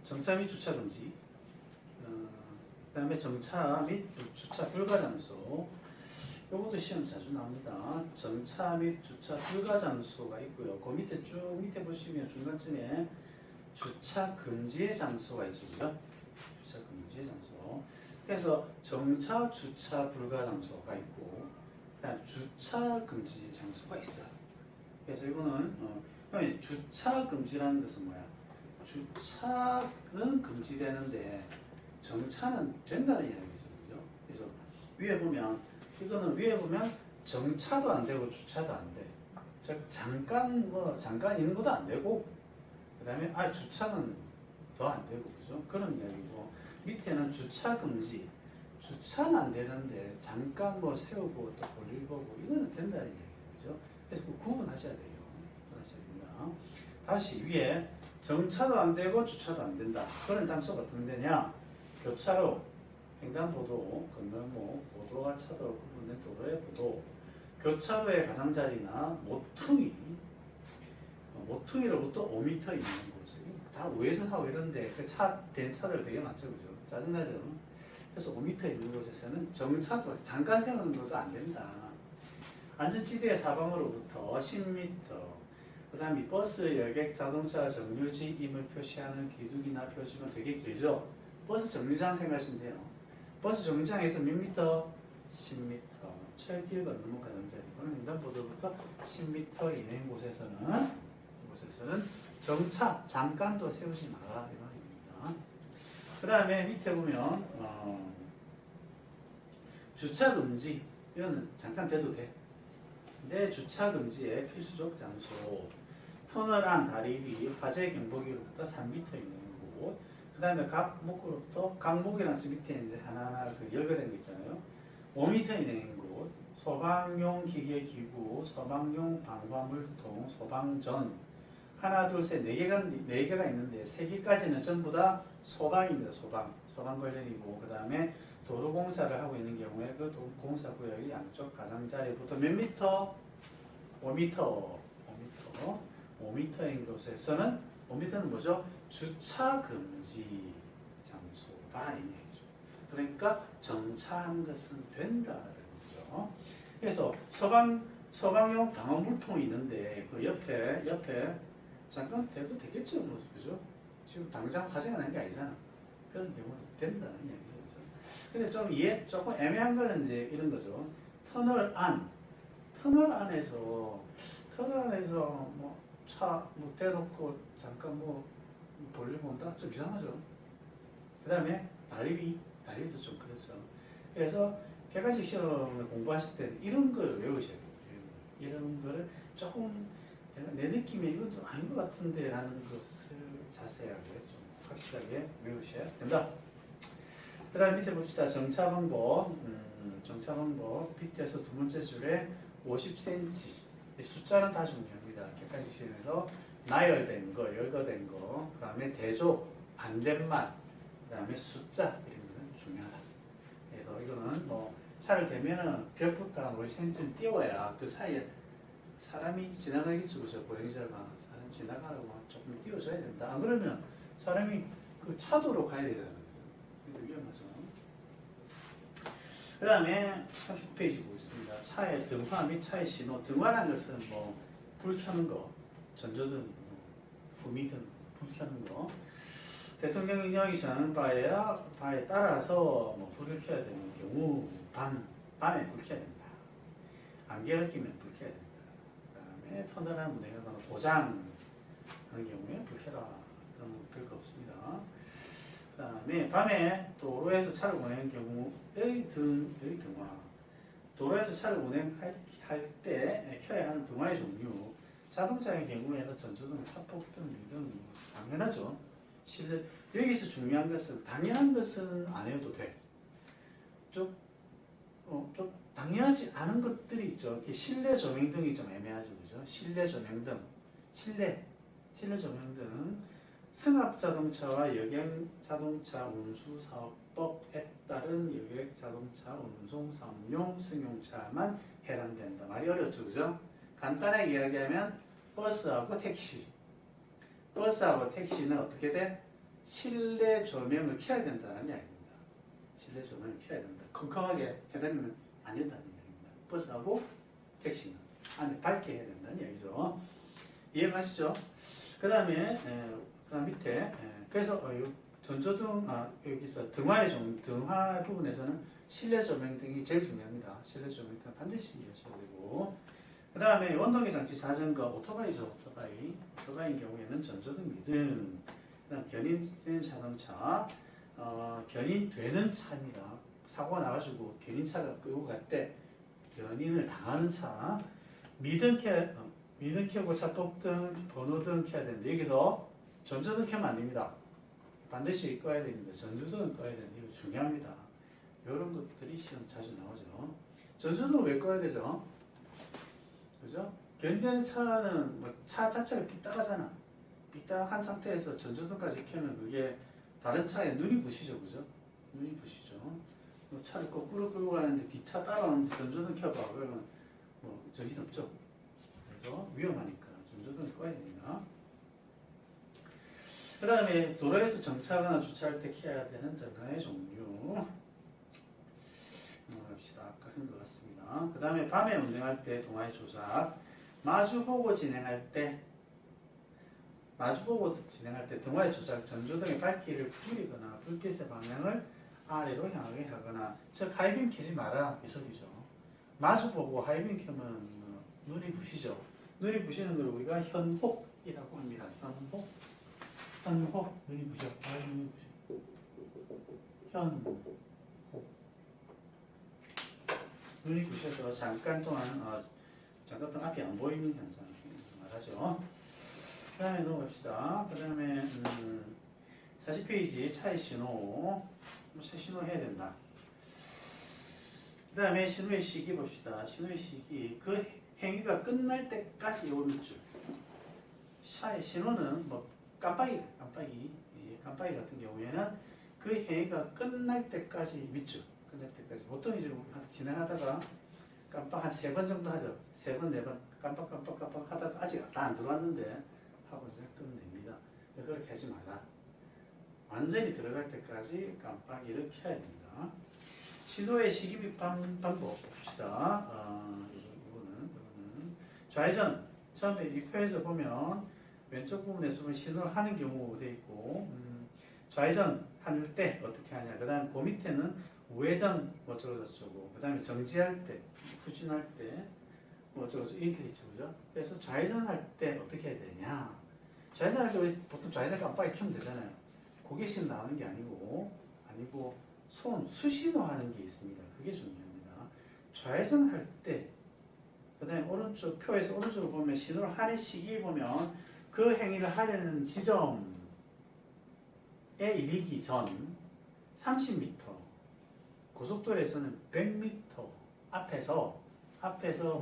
정차 및 주차 금지. 그다음에 정차 및 주차 불가 장소. 요것도 시험 자주 나옵니다. 정차 및 주차 불가 장소가 있고요. 그 밑에 쭉 밑에 보시면 중간쯤에 주차 금지의 장소가 있죠. 그죠? 주차 금지의 장소. 그래서 정차, 주차 불가 장소가 있고, 그다음 주차 금지 장소가 있어요. 그래서 이거는 주차 금지라는 것은 뭐야? 주차는 금지되는데 정차는 된다는 이야기죠. 그죠? 그래서 위에 보면 이거는 위에 보면 정차도 안 되고 주차도 안 돼. 즉 잠깐 있는 것도 안 되고, 그다음에 주차는 더 안 되고, 그죠? 그런 이야기고, 밑에는 주차 금지. 주차는 안 되는데 잠깐 세우고 또 볼일 보고 이거는 된다는 얘기죠. 그래서 구분하셔야 돼요. 구분하셔야 됩니다. 다시 위에 정차도 안 되고 주차도 안 된다. 그런 장소가 어떤 데냐? 교차로, 횡단보도, 건널목, 보도와 차도로 구분된 도로의 보도, 교차로의 가장자리나 모퉁이로부터 5m 있는 곳. 다 우회전하고 이런데 된 차들 되게 많죠, 그죠? 짜증나죠? 그래서 5m 있는 곳에서는 정차도 잠깐 세우는 것도 안 된다. 안전지대 사방으로부터 10m. 그 다음에 버스, 여객, 자동차 정류지임을 표시하는 기둥이나 표지가 되게 길죠. 버스 정류장 생각하시면 돼요. 버스 정류장에서 몇 미터? 10m. 철길 건너목 가장자리 또는 횡단보도부터 10m 이내인 곳에서는 정차 잠깐도 세우지 마라 이 말입니다. 그 다음에 밑에 보면 주차 금지. 이거는 잠깐 돼도 돼. 근데 주차 금지의 필수적 장소. 터널 안 다리 위 화재 경보기로부터 3m 있는 곳. 그 다음에 각 목이라는 밑에 이제 하나하나 열거된 거 있잖아요. 5m 이내인 곳. 소방용 기계 기구, 소방용 방화물통, 소방전. 하나, 둘, 셋, 네 개가 있는데 세 개까지는 전부 다 소방입니다. 소방 관련이고, 그 다음에 도로공사를 하고 있는 경우에 그 공사 구역이 양쪽 가장자리부터 몇 미터? 5m. 5m인 곳에서는 5m는 뭐죠? 주차 금지 장소다 이 얘기죠. 그러니까 정차한 것은 된다는 거죠. 그래서 소방용 방화물통이 있는데 그 옆에 잠깐 돼도 되겠죠, 뭐, 그죠? 지금 당장 화재가 난 게 아니잖아. 그런 경우도 된다는 얘기죠. 근데 조금 애매한 거는 이제 이런 거죠. 터널 안에서 차 대놓고 잠깐 볼일 본다? 좀 이상하죠. 그 다음에 다리도 좀 그렇죠. 그래서 객관식 시험을 공부하실 때는 이런 걸 외우셔야 돼요. 이런 거를 조금 내 느낌에 이건 좀 아닌 것 같은데 라는 것을 자세하게 좀 확실하게 외우셔야 된다. 그 다음 밑에 봅시다. 정차 방법. 정차 방법. 밑에서 두 번째 줄에 50cm. 숫자는 다 중요합니다. 객관식 시험에서 나열된 거, 열거된 거, 그 다음에 대조, 반대말, 그 다음에 숫자 이런 거는 중요하다. 그래서 이거는 차를 대면은 벽부터 한 50cm 띄워야 그 사이에 사람이 지나가겠죠. 그죠? 보행자가 사람 지나가라고 조금 띄워줘야 된다. 안 그러면 사람이 그 차도로 가야 되잖아요. 그래서 위험하죠. 그 다음에 39페이지 보겠습니다. 차의 등화 및 차의 신호. 등화라는 것은 불 켜는 거, 전조등, 후미등, 불 켜는 거. 대통령령이 정하는 바에 따라서 불을 켜야 되는 경우 밤에 불 켜야 된다. 안개가 끼면 불 켜야 된다. 그 다음에 터널이나 문에가 고장 하는 경우에 불 켜라. 그런 건 별거 없습니다. 그 다음에 밤에 도로에서 차를 운행하는 경우의 등화. 도로에서 차를 운행할 때 켜야 하는 등화의 종류. 자동차의 경우에는 전조등, 차폭등, 미등 당연하죠. 여기서 중요한 것은 당연한 것은 안 해도 돼. 좀 당연하지 않은 것들이 있죠. 실내 조명등이 좀 애매하죠, 그죠? 실내 조명등, 실내 조명등, 승합자동차와 여객자동차 운수사업법에 따른 여객자동차 운송사업용 승용차만 해당된다. 말이 어렵죠, 그죠? 간단하게 이야기하면 버스하고 택시는 어떻게 돼? 실내 조명을 켜야 된다는 이야기입니다. 실내 조명을 켜야 된다. 컴컴하게 해달면 안 된다는 이야기입니다. 버스하고 택시는 안에 밝게 해야 된다는 이야기죠. 이해가시죠? 그 다음에 그다음 밑에 그래서 전조등 여기서 등화 부분에서는 실내 조명 등이 제일 중요합니다. 실내 조명 등 반드시 이해하셔야 되고 그 다음에 원동기 장치 자전거 오토바이죠. 오토바이인 경우에는 전조등 미등 그다음 견인된 자동차 견인되는 차입니다. 사고가 나가지고 견인차가 끌고 갈 때 견인을 당하는 차 미등 켜고 차폭등 번호등 켜야 되는데 여기서 전조등 켜면 안 됩니다. 반드시 꺼야 됩니다. 전조등은 꺼야 되는데 이거 중요합니다. 이런 것들이 시험 자주 나오죠. 전조등을 왜 꺼야 되죠? 그죠? 견인되는 차는 차 자체가 삐딱하잖아. 삐딱한 상태에서 전조등까지 켜면 그게 다른 차에 눈이 부시죠, 그죠? 눈이 부시죠. 차를 거꾸로 끌고 가는데 뒷차 따라오는데 전조등 켜봐. 그러면 정신 없죠. 그래서 위험하니까 전조등을 꺼야 됩니다. 그 다음에 도로에서 정차하거나 주차할 때 켜야 되는 전등의 종류. 넘어갑시다. 아까 한 것 같습니다. 그 다음에 밤에 운행할 때 동화의 조작. 마주보고 진행할 때 등화의 조작, 전조등의 밝기를 줄이거나 불빛의 방향을 아래로 향하게 하거나 즉 하이빔 켜지 마라 이 소리죠. 마주보고 하이빔 켜면 눈이 부시죠. 눈이 부시는 걸 우리가 현혹이라고 합니다. 현혹 눈이 부셔. 눈이 부셔. 현혹 눈이 부셔서 잠깐 동안 앞이 안 보이는 현상 말하죠. 그 다음에 넘어갑시다. 그 다음에 40페이지 차의 신호. 차 신호 해야 된다. 그 다음에 신호의 시기 봅시다. 신호의 시기. 그 행위가 끝날 때까지 요 밑줄. 차의 신호는 깜빡이 같은 경우에는 그 행위가 끝날 때까지 밑줄. 끝날 때까지. 보통 이제 진행하다가 깜빡 한 3번 정도 하죠. 3번, 4번 깜빡 하다가 아직 다 안 들어왔는데 하고 이제 끝냅니다. 그렇게 하지 마라. 완전히 들어갈 때까지 깜빡이를 켜야 됩니다. 신호의 시기 및 방법 봅시다. 이거는 좌회전. 처음에 이 표에서 보면 왼쪽 부분에서 보면 신호를 하는 경우 되어 있고 좌회전 할 때 어떻게 하냐. 그 다음 그 밑에는 우회전 어쩌고저쩌고 그 다음에 정지할 때 후진할 때 어쩌고저쩌고 이렇게 되죠. 그죠? 그래서 좌회전 할 때 어떻게 해야 되냐. 좌회전 할 때 보통 좌회전 깜빡이 켜면 되잖아요. 고개신 나오는 게 아니고 수신호 하는 게 있습니다. 그게 중요합니다. 좌회전 할 때 그 다음에 오른쪽 표에서 오른쪽으로 보면 신호를 하는 시기에 보면 그 행위를 하려는 지점에 이르기 전 30m 고속도로에서는 100m 앞에서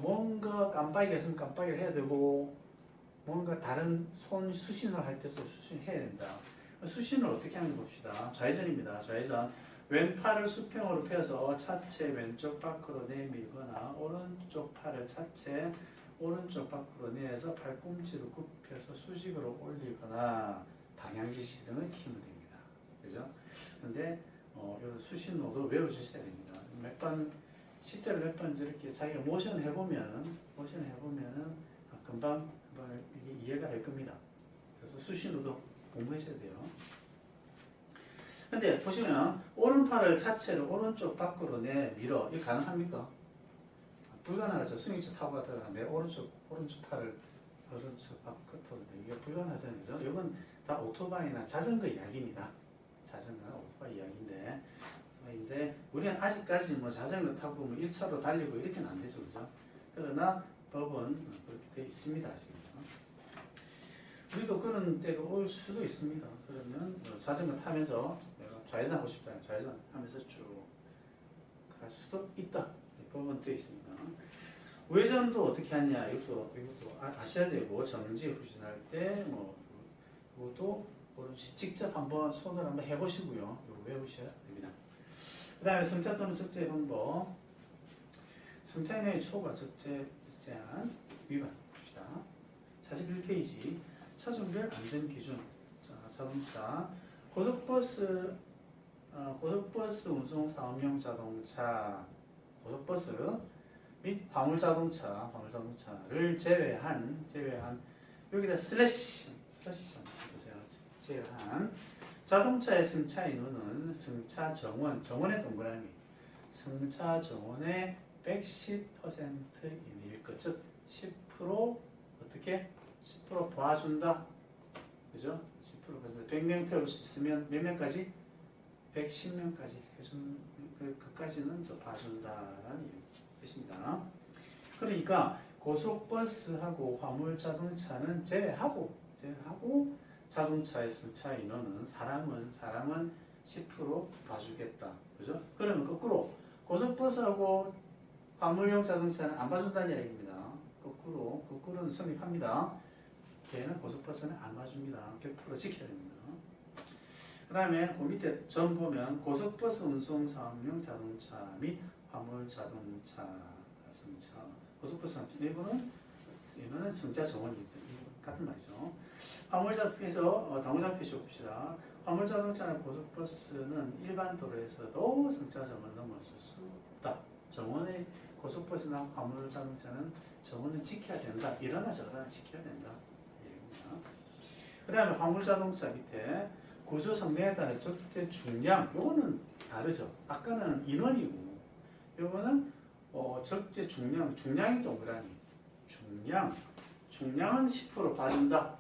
뭔가 깜빡이가 있으면 깜빡이를 해야 되고 뭔가 다른 손 수신호를 할 때도 수신해야 된다. 수신을 어떻게 하는지 봅시다. 좌회전입니다. 좌회전. 왼팔을 수평으로 펴서 차체 왼쪽 밖으로 내밀거나 오른쪽 팔을 차체 오른쪽 밖으로 내서 팔꿈치로 굽혀서 수직으로 올리거나 방향지시 등을 키우면 됩니다. 그죠? 근데 이 수신호도 외워주셔야 됩니다. 실제로 몇 번 이렇게 자기가 모션 해보면은 금방 이게 이해가 될 겁니다. 그래서 수신호도 공부하셔야 돼요. 근데 보시면 오른팔을 차체로 오른쪽 밖으로 내밀어. 이게 가능합니까? 불가능하죠. 승용차 타고 가다가 내 오른쪽 팔을 오른쪽 밖으로 이게 불가능하잖아요. 그죠? 이건 다 오토바이나 자전거 이야기입니다. 자전거나 오토바이 이야기인데 우리는 아직까지 자전거 타고 1차로 달리고 이렇게는 안 되죠. 그죠? 그러나 법은 그렇게 되어 있습니다. 지금. 우리도 그런 때가 올 수도 있습니다. 그러면 자전거 타면서 내가 좌회전하고 싶다. 좌회전 하면서 쭉 갈 수도 있다. 법은 되어 있습니다. 우회전도 어떻게 하냐. 이것도 아셔야 되고 정지 후진할 때 이것도 직접 손을 한번 해보시고요. 이거 외우셔야 됩니다. 그 다음에 성차 또는 적재 방법. 성차인의 초과 적재한 위반 봅시다. 41페이지 차종별 안전기준. 자동차 고속버스 고속버스 운송 사업용 자동차, 고속버스 및 화물자동차를 제외한 여기다 슬래시 보세요. 제외한 자동차의 승차 인원은 승차 정원의 동그라미 승차 정원의 110% 이내일 것, 즉 10% 어떻게 10% 봐준다, 그죠? 10% 봐준다. 100명 태울 수 있으면 몇 명까지? 110명까지 해준 그까지는 저 봐준다라는 뜻입니다. 그러니까 고속버스하고 화물자동차는 제외하고 자동차의 승차 인원은 사람은 10% 봐주겠다, 그죠? 그러면 거꾸로 고속버스하고 화물용 자동차는 안 봐준다는 이야기입니다. 거꾸로는 성립합니다. 걔는 고속버스는 안 봐줍니다. 100% 지켜야 됩니다. 그 다음에 그 밑에 점 보면 고속버스 운송 사업용 자동차 및 화물 자동차 승차 고속버스 이거는 승차 정원이 같은 말이죠. 화물자동차에서 당장 표시 봅시다. 화물자동차나 고속버스는 일반 도로에서도 승차 정원 넘어설 수 없다. 정원의 고속버스나 화물자동차는 정원을 지켜야 된다. 이러나 저러나 지켜야 된다. 그 다음에 화물자동차 밑에 구조 성능에 따른 적재 중량, 요거는 다르죠. 아까는 인원이고, 요거는 적재 중량이 동그라미. 중량은 10% 봐준다.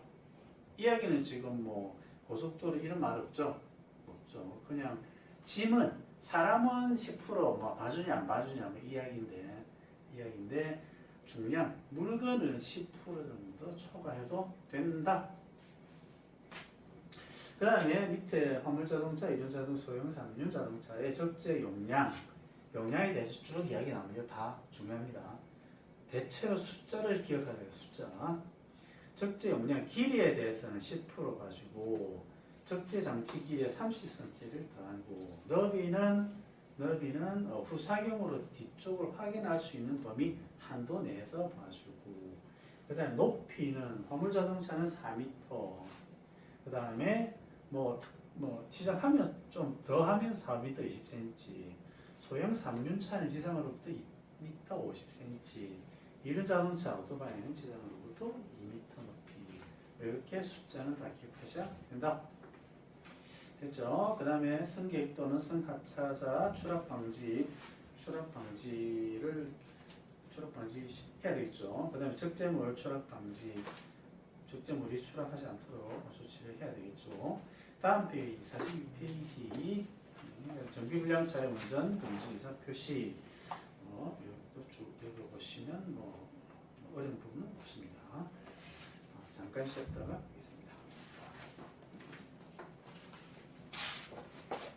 이야기는 지금 뭐 고속도로 이런 말 없죠. 그냥 짐은 사람은 10% 뭐 봐주냐 안 봐주냐 뭐 이야기인데 중량 물건을 10% 정도 초과해도 된다. 그 다음에 밑에 화물자동차, 일륜자동차, 소형사, 민륜자동차의 적재 용량에 대해서 쭉 이야기 나오면 다 중요합니다. 대체로 숫자를 기억하래요. 숫자. 적재 용량 길이에 대해서는 10% 가지고 적재 장치 길이에 30cm를 더하고 너비는 후사경으로 뒤쪽을 확인할 수 있는 범위 한도 내에서 봐주고 그 다음에 높이는 화물자동차는 4m 그 다음에 지상하면 좀 더 하면 4m 20cm, 소형 3륜차는 지상으로부터 2m 50cm, 이륜자동차 오토바이는 지상으로부터 2m 높이. 이렇게 숫자는 다 기억하셔야 된다. 됐죠? 그 다음에 승객 또는 승하차자 추락 방지 해야 되겠죠. 그 다음에 적재물 추락 방지, 적재물이 추락하지 않도록 조치를 해야 되겠죠. 다음 페이지 42페이지 정비불량차의 운전 금지 의사 표시 이것도 쭉 읽어보시면 어려운 부분은 없습니다. 잠깐 쉬었다가 하겠습니다.